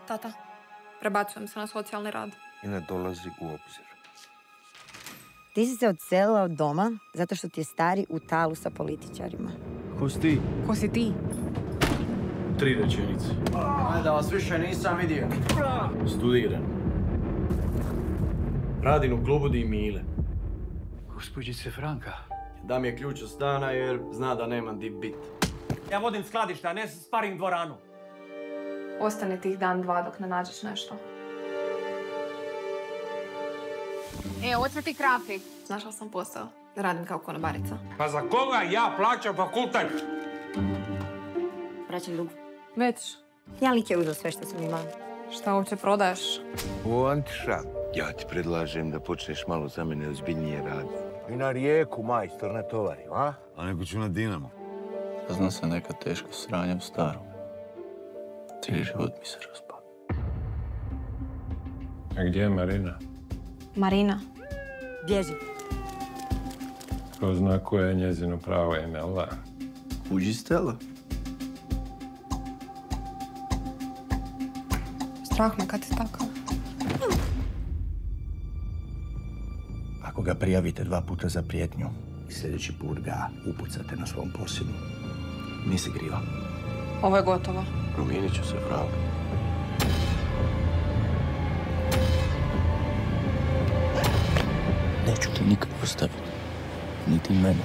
Tata, prebacujem se na socijalni rad. I ne dolazi u obzir. Ti si se odselila od doma zato što ti je stari u talu sa političarima. Ko si ti? Ko si ti? 3 rečenice. Da vas više nisam vidio. Studiram. Radim u klubu Di Mile. Gospođice Franka. Da mi je ključ od stana jer zna da nemam di bit. Ja vodim skladište, a ne sparing dvoranu. Ostane tih dan, dva dok ne nađeš nešto. Otvati krafi. Našla sam posao. Radim kao konobarica. Pa za koga ja plaćam fakultet? Vraćam dug. Već, Ja lik je uzeo sve što sam imala. šta uopće prodaješ? O, Antiša, ja ti predlažem da počneš malo za mene ozbiljnije raditi. I na Rijeku, majstor, na tovarima, a? A neko ću na Dinamo. Zna se neka teško sranja u starom. Cijeli život mi se raspao. A gdje je Marina? Marina. Bježi. Ko zna koje je njezino pravo ime, ali da? Uđi Stella. Strah me kad si takav. Ako ga prijavite 2 puta za prijetnju i sljedeći put ga upucate na svom posjedu, nisi kriva. Ovo je gotovo. Promijenit ću se, Frank. Neću te nikad ostaviti. Niti mene.